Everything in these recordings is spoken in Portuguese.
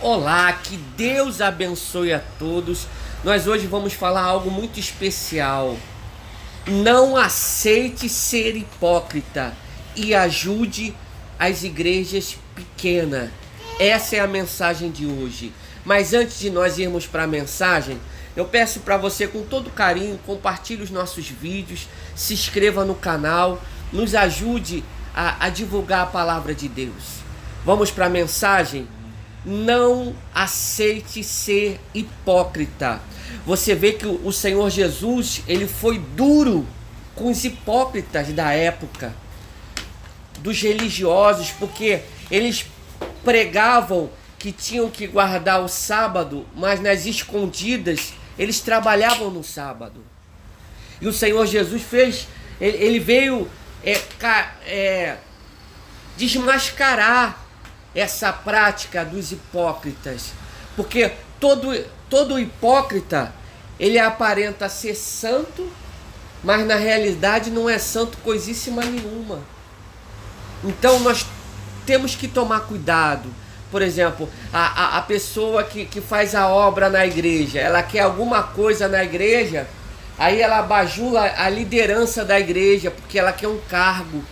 Olá, que Deus abençoe a todos. Nós hoje vamos falar algo muito especial. Não aceite ser hipócrita e ajude as igrejas pequenas. Essa é a mensagem de hoje. Mas antes de nós irmos para a mensagem, eu peço para você, com todo carinho, compartilhe os nossos vídeos, se inscreva no canal, nos ajude a divulgar a palavra de Deus. Vamos para a mensagem? Não aceite ser hipócrita. Você vê que o Senhor Jesus, ele foi duro com os hipócritas da época, dos religiosos, porque eles pregavam que tinham que guardar o sábado, mas nas escondidas eles trabalhavam no sábado. E o Senhor Jesus ele veio desmascarar essa prática dos hipócritas, porque todo hipócrita, ele aparenta ser santo, mas na realidade não é santo coisíssima nenhuma. Então nós temos que tomar cuidado. Por exemplo, a pessoa que faz a obra na igreja, ela quer alguma coisa na igreja, aí ela bajula a liderança da igreja, porque ela quer um cargo.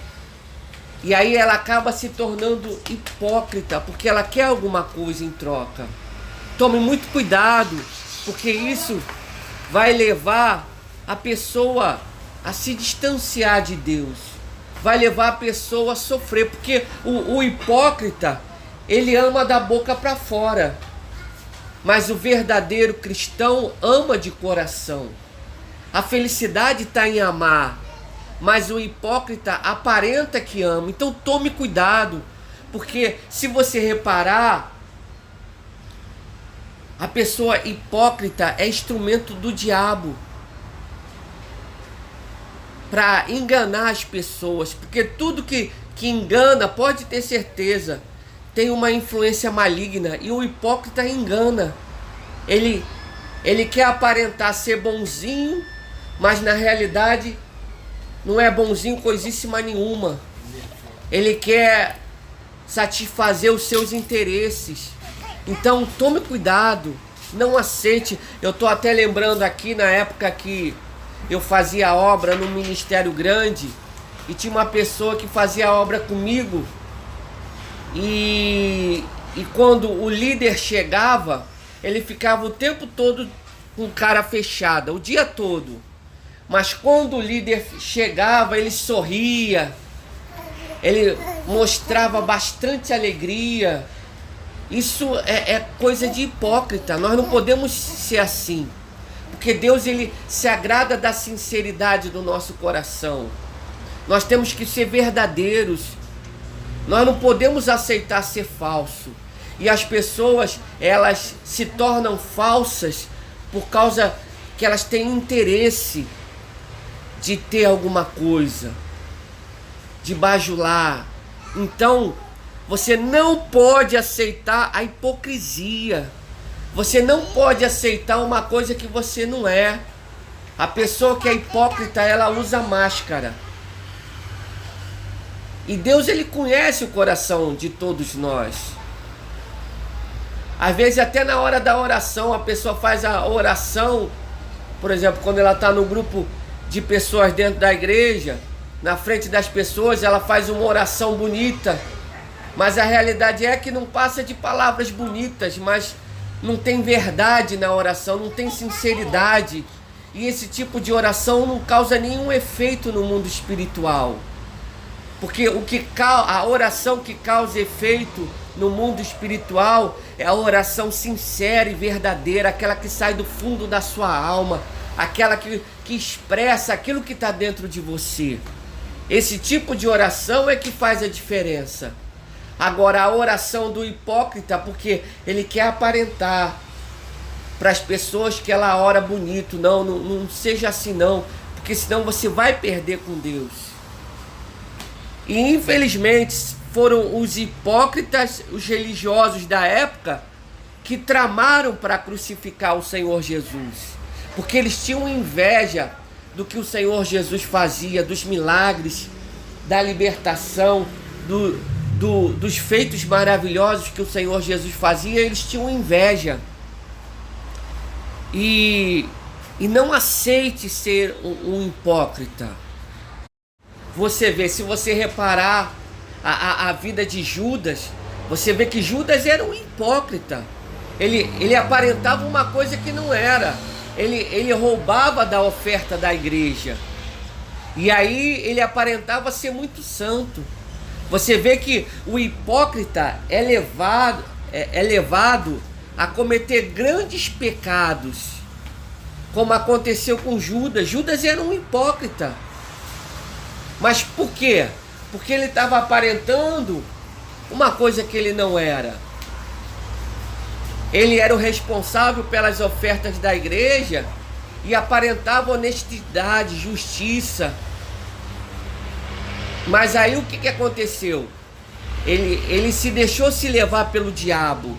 E aí ela acaba se tornando hipócrita, porque ela quer alguma coisa em troca. Tome muito cuidado, porque isso vai levar a pessoa a se distanciar de Deus. Vai levar a pessoa a sofrer, porque o hipócrita, ele ama da boca para fora. Mas o verdadeiro cristão ama de coração. A felicidade está em amar. Mas o hipócrita aparenta que ama. Então tome cuidado, porque se você reparar, a pessoa hipócrita é instrumento do diabo para enganar as pessoas, porque tudo que engana, pode ter certeza, tem uma influência maligna. E o hipócrita engana. Ele quer aparentar ser bonzinho, mas na realidade não é bonzinho coisíssima nenhuma. Ele quer satisfazer os seus interesses. Então tome cuidado, não aceite. Eu estou até lembrando aqui na época que eu fazia obra no Ministério Grande, e tinha uma pessoa que fazia obra comigo, e quando o líder chegava, ele ficava o tempo todo com cara fechada, o dia todo. Mas quando o líder chegava, ele sorria, ele mostrava bastante alegria. Isso é coisa de hipócrita. Nós não podemos ser assim, porque Deus, ele se agrada da sinceridade do nosso coração. Nós temos que ser verdadeiros. Nós não podemos aceitar ser falso. E as pessoas, elas se tornam falsas por causa que elas têm interesse de ter alguma coisa, de bajular. Então, você não pode aceitar a hipocrisia. Você não pode aceitar uma coisa que você não é. A pessoa que é hipócrita, ela usa máscara. E Deus, ele conhece o coração de todos nós. Às vezes até na hora da oração, a pessoa faz a oração, por exemplo, quando ela está no grupo de pessoas dentro da igreja, na frente das pessoas, ela faz uma oração bonita, mas a realidade é que não passa de palavras bonitas, mas não tem verdade na oração, não tem sinceridade, e esse tipo de oração não causa nenhum efeito no mundo espiritual, porque a oração que causa efeito no mundo espiritual é a oração sincera e verdadeira, aquela que sai do fundo da sua alma, aquela que expressa aquilo que está dentro de você. Esse tipo de oração é que faz a diferença. Agora, a oração do hipócrita, porque ele quer aparentar para as pessoas que ela ora bonito. Não seja assim não, porque senão você vai perder com Deus. E infelizmente foram os hipócritas, os religiosos da época, que tramaram para crucificar o Senhor Jesus. Porque eles tinham inveja do que o Senhor Jesus fazia, dos milagres, da libertação, dos feitos maravilhosos que o Senhor Jesus fazia, eles tinham inveja. E não aceite ser um hipócrita. Você vê, se você reparar a vida de Judas, você vê que Judas era um hipócrita. Ele aparentava uma coisa que não era. Ele roubava da oferta da igreja. E aí ele aparentava ser muito santo. Você vê que o hipócrita é levado a cometer grandes pecados, como aconteceu com Judas. Judas era um hipócrita. Mas por quê? Porque ele estava aparentando uma coisa que ele não era. Ele era o responsável pelas ofertas da igreja e aparentava honestidade, justiça. Mas aí o que aconteceu? Ele se deixou se levar pelo diabo,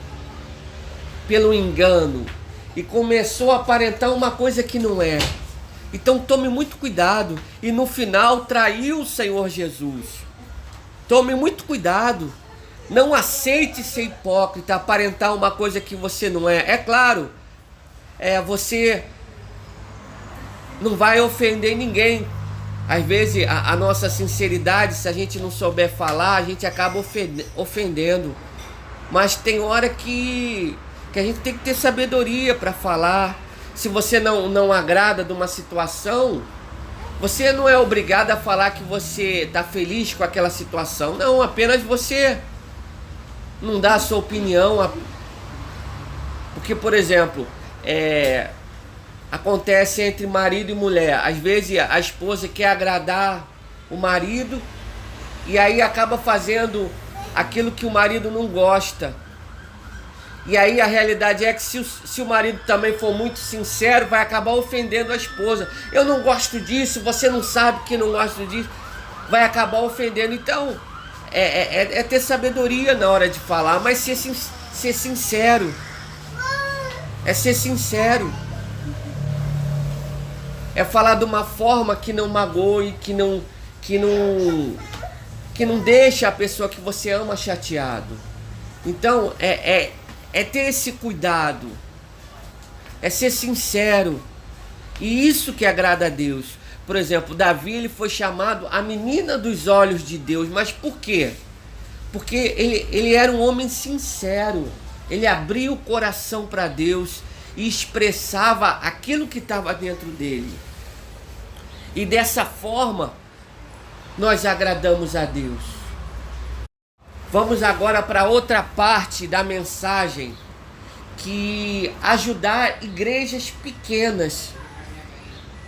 pelo engano, e começou a aparentar uma coisa que não é. Então tome muito cuidado. E no final traiu o Senhor Jesus. Tome muito cuidado. Não aceite ser hipócrita, aparentar uma coisa que você não é. É claro, você não vai ofender ninguém. Às vezes a nossa sinceridade, se a gente não souber falar, a gente acaba ofendendo. Mas tem hora que a gente tem que ter sabedoria para falar. Se você não agrada de uma situação, você não é obrigado a falar que você está feliz com aquela situação. Não, apenas você não dá a sua opinião. Porque, por exemplo, acontece entre marido e mulher. Às vezes a esposa quer agradar o marido e aí acaba fazendo aquilo que o marido não gosta. E aí a realidade é que se o marido também for muito sincero, vai acabar ofendendo a esposa. Eu não gosto disso, você não sabe que não gosta disso. Vai acabar ofendendo. Então, é ter sabedoria na hora de falar, mas ser sincero. É ser sincero. É falar de uma forma que não magoe, que não deixa a pessoa que você ama chateado. Então, é ter esse cuidado, é ser sincero, e isso que agrada a Deus. Por exemplo, Davi, ele foi chamado a menina dos olhos de Deus. Mas por quê? Porque ele era um homem sincero, ele abria o coração para Deus e expressava aquilo que estava dentro dele, e dessa forma nós agradamos a Deus. Vamos agora para outra parte da mensagem, que ajudar igrejas pequenas.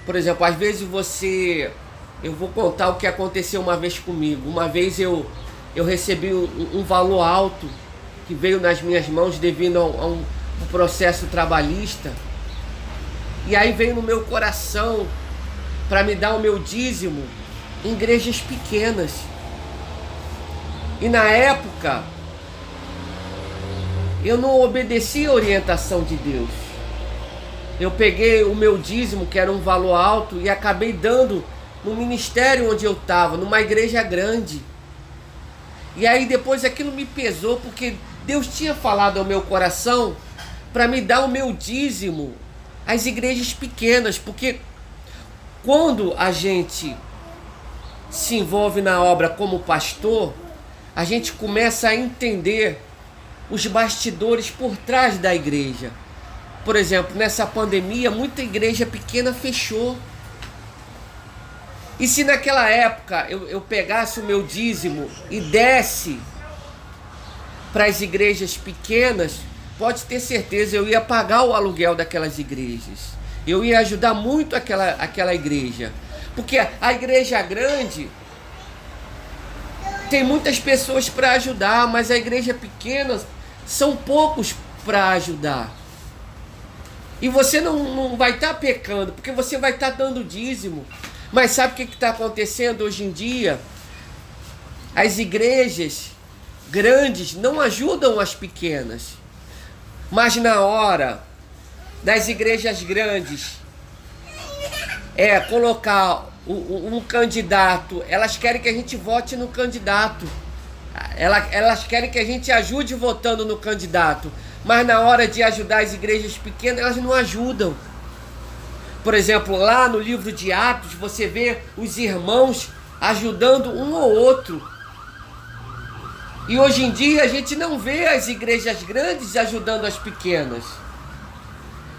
Por exemplo, às vezes eu vou contar o que aconteceu uma vez comigo. Uma vez eu recebi um valor alto que veio nas minhas mãos devido a um processo trabalhista. E aí veio no meu coração para me dar o meu dízimo em igrejas pequenas. E na época, eu não obedeci a orientação de Deus. Eu peguei o meu dízimo, que era um valor alto, e acabei dando no ministério onde eu estava, numa igreja grande. E aí depois aquilo me pesou, porque Deus tinha falado ao meu coração para me dar o meu dízimo às igrejas pequenas. Porque quando a gente se envolve na obra como pastor, a gente começa a entender os bastidores por trás da igreja. Por exemplo, nessa pandemia, muita igreja pequena fechou. E se naquela época eu pegasse o meu dízimo e desse para as igrejas pequenas, pode ter certeza, eu ia pagar o aluguel daquelas igrejas. Eu ia ajudar muito aquela igreja. Porque a igreja grande tem muitas pessoas para ajudar, mas a igreja pequena são poucos para ajudar. E você não vai estar pecando, porque você vai estar dando dízimo. Mas sabe o que está acontecendo hoje em dia? As igrejas grandes não ajudam as pequenas. Mas na hora das igrejas grandes colocar um candidato, elas querem que a gente vote no candidato. Elas querem que a gente ajude votando no candidato, mas na hora de ajudar as igrejas pequenas, elas não ajudam. Por exemplo, lá no livro de Atos, você vê os irmãos ajudando um ou outro. E hoje em dia a gente não vê as igrejas grandes ajudando as pequenas.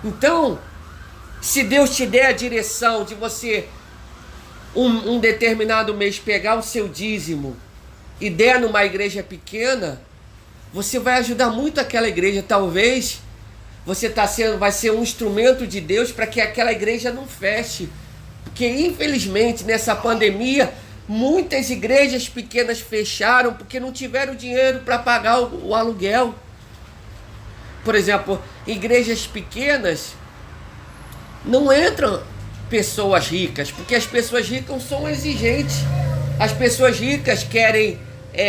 Então, se Deus te der a direção de você, um determinado mês, pegar o seu dízimo e der numa igreja pequena, você vai ajudar muito aquela igreja. Talvez você vai ser um instrumento de Deus para que aquela igreja não feche. Porque infelizmente nessa pandemia, muitas igrejas pequenas fecharam porque não tiveram dinheiro para pagar o aluguel. Por exemplo, igrejas pequenas não entram pessoas ricas, porque as pessoas ricas são exigentes. As pessoas ricas querem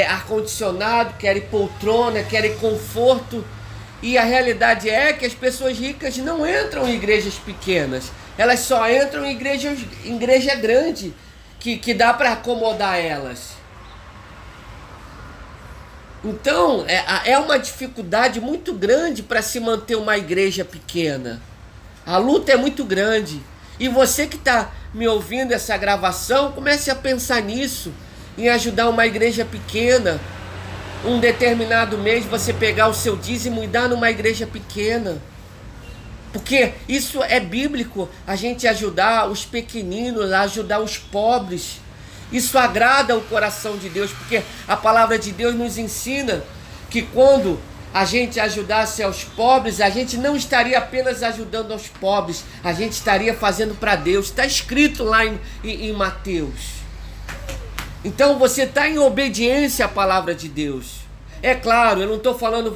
ar-condicionado, querem poltrona, querem conforto. E a realidade é que as pessoas ricas não entram em igrejas pequenas. Elas só entram em igreja grande, que dá para acomodar elas. Então, é uma dificuldade muito grande para se manter uma igreja pequena. A luta é muito grande. E você que está me ouvindo essa gravação, comece a pensar nisso, em ajudar uma igreja pequena. Um determinado mês você pegar o seu dízimo e dar numa igreja pequena. Porque isso é bíblico, a gente ajudar os pequeninos, ajudar os pobres. Isso agrada o coração de Deus, porque a palavra de Deus nos ensina que quando a gente ajudasse aos pobres, a gente não estaria apenas ajudando aos pobres, a gente estaria fazendo para Deus. Está escrito lá em Mateus. Então você está em obediência à palavra de Deus. É claro, eu não estou falando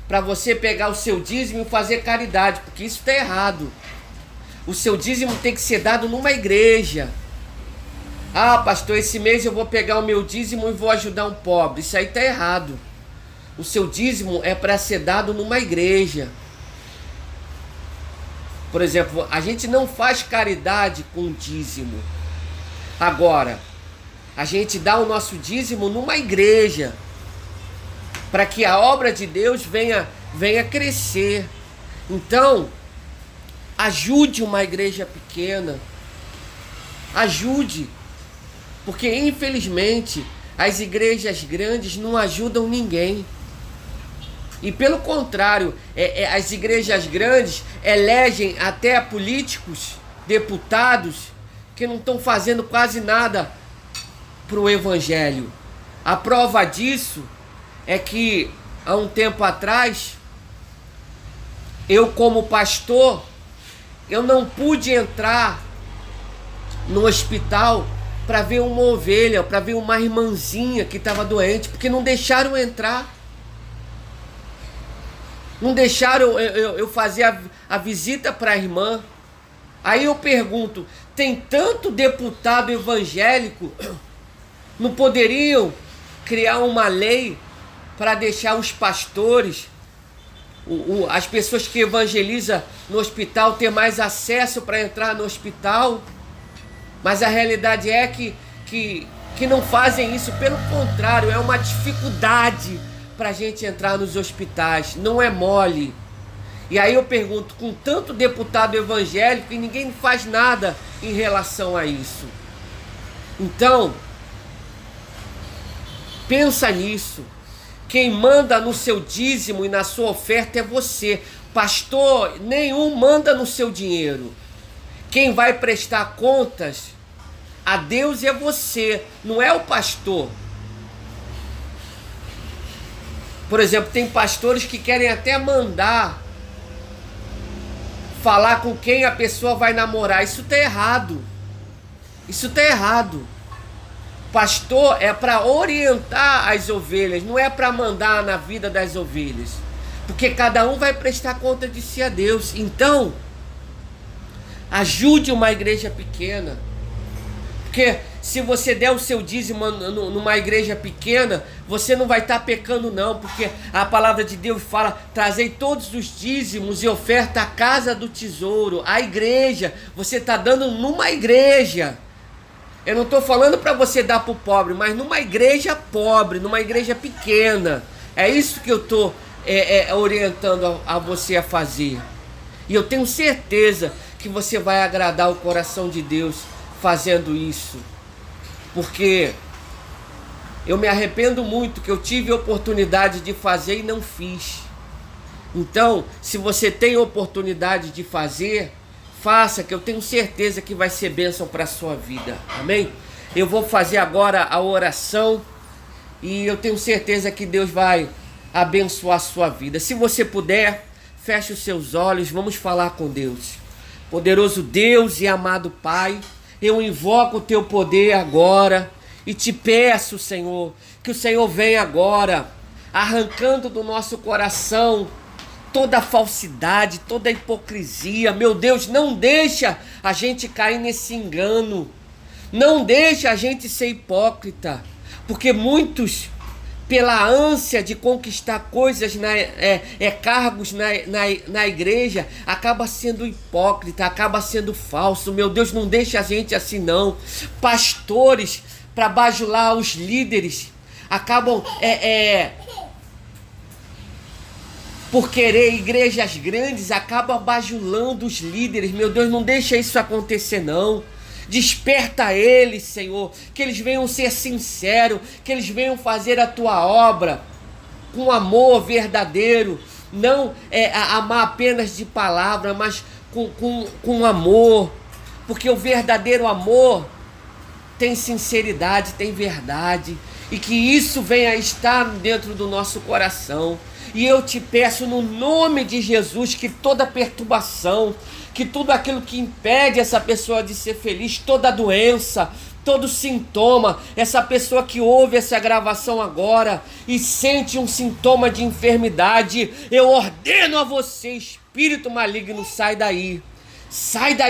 para você pegar o seu dízimo e fazer caridade, porque isso está errado. O seu dízimo tem que ser dado numa igreja. Ah, pastor, esse mês eu vou pegar o meu dízimo e vou ajudar um pobre. Isso aí está errado. O seu dízimo é para ser dado numa igreja. Por exemplo, a gente não faz caridade com dízimo. Agora, a gente dá o nosso dízimo numa igreja, para que a obra de Deus venha crescer. Então, ajude uma igreja pequena. Ajude. Porque, infelizmente, as igrejas grandes não ajudam ninguém. E, pelo contrário, as igrejas grandes elegem até políticos, deputados, que não estão fazendo quase nada para o evangelho. A prova disso é que, há um tempo atrás, eu como pastor, eu não pude entrar no hospital para ver uma ovelha, para ver uma irmãzinha que estava doente, porque não deixaram entrar. Não deixaram eu fazer a visita para a irmã. Aí eu pergunto, tem tanto deputado evangélico, não poderiam criar uma lei para deixar os pastores, as pessoas que evangelizam no hospital, ter mais acesso para entrar no hospital? Mas a realidade é que não fazem isso. Pelo contrário, é uma dificuldade para a gente entrar nos hospitais. Não é mole. E aí eu pergunto, com tanto deputado evangélico e ninguém faz nada em relação a isso. Então, pensa nisso. Quem manda no seu dízimo e na sua oferta é você. Pastor nenhum manda no seu dinheiro. Quem vai prestar contas a Deus é você, não é o pastor. Por exemplo, tem pastores que querem até mandar falar com quem a pessoa vai namorar. Isso está errado. Isso está errado. Pastor é para orientar as ovelhas, não é para mandar na vida das ovelhas. Porque cada um vai prestar conta de si a Deus. Então, ajude uma igreja pequena. Porque se você der o seu dízimo numa igreja pequena, você não vai estar pecando não. Porque a palavra de Deus fala, trazei todos os dízimos e oferta à casa do tesouro. A igreja, você está dando numa igreja. Eu não estou falando para você dar para o pobre, mas numa igreja pobre, numa igreja pequena. É isso que eu estou orientando a você a fazer. E eu tenho certeza que você vai agradar o coração de Deus fazendo isso. Porque eu me arrependo muito que eu tive oportunidade de fazer e não fiz. Então, se você tem oportunidade de fazer, faça, que eu tenho certeza que vai ser bênção para a sua vida. Amém? Eu vou fazer agora a oração e eu tenho certeza que Deus vai abençoar a sua vida. Se você puder, feche os seus olhos, vamos falar com Deus. Poderoso Deus e amado Pai, eu invoco o teu poder agora e te peço, Senhor, que o Senhor venha agora, arrancando do nosso coração toda a falsidade, toda a hipocrisia. Meu Deus, não deixa a gente cair nesse engano. Não deixa a gente ser hipócrita. Porque muitos, pela ânsia de conquistar coisas, cargos na igreja, acaba sendo hipócrita, acaba sendo falso. Meu Deus, não deixa a gente assim não. Pastores, para bajular os líderes, acabam por querer igrejas grandes, acabam bajulando os líderes. Meu Deus, não deixa isso acontecer não. Desperta eles, Senhor, que eles venham ser sinceros, que eles venham fazer a tua obra com amor verdadeiro, não amar apenas de palavra, mas com amor, porque o verdadeiro amor tem sinceridade, tem verdade, e que isso venha estar dentro do nosso coração. E eu te peço no nome de Jesus que toda perturbação, que tudo aquilo que impede essa pessoa de ser feliz, toda doença, todo sintoma, essa pessoa que ouve essa gravação agora e sente um sintoma de enfermidade, eu ordeno a você, espírito maligno, sai daí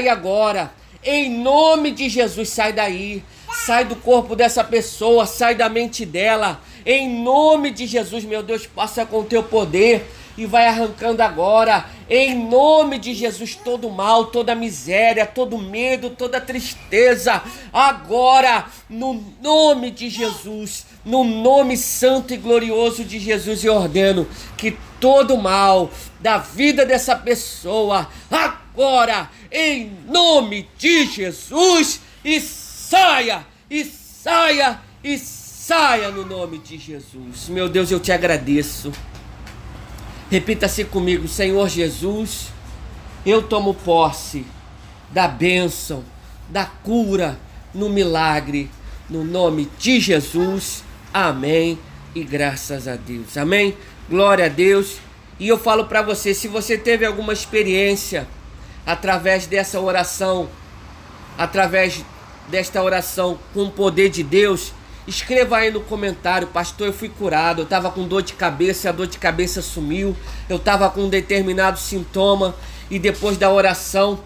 agora, em nome de Jesus, sai daí, sai do corpo dessa pessoa, sai da mente dela, em nome de Jesus, meu Deus, passa com o teu poder e vai arrancando agora, em nome de Jesus, todo mal, toda miséria, todo medo, toda tristeza, agora, no nome de Jesus, no nome santo e glorioso de Jesus, eu ordeno que todo mal da vida dessa pessoa, agora, em nome de Jesus, e saia, e saia, e saia no nome de Jesus. Meu Deus, eu te agradeço. Repita-se comigo: Senhor Jesus, eu tomo posse da bênção, da cura, no milagre, no nome de Jesus. Amém e graças a Deus. Amém? Glória a Deus. E eu falo para você, se você teve alguma experiência através dessa oração, através desta oração com o poder de Deus, escreva aí no comentário: pastor, eu fui curado, eu estava com dor de cabeça, a dor de cabeça sumiu, eu estava com um determinado sintoma e depois da oração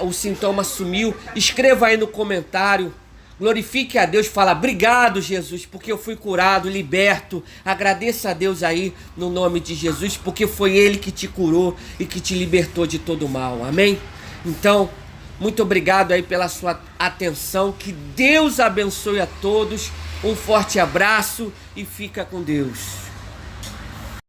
o sintoma sumiu. Escreva aí no comentário, glorifique a Deus, fala: obrigado, Jesus, porque eu fui curado, liberto. Agradeça a Deus aí no nome de Jesus, porque foi Ele que te curou e que te libertou de todo mal. Amém? Então, muito obrigado aí pela sua atenção, que Deus abençoe a todos, um forte abraço e fica com Deus.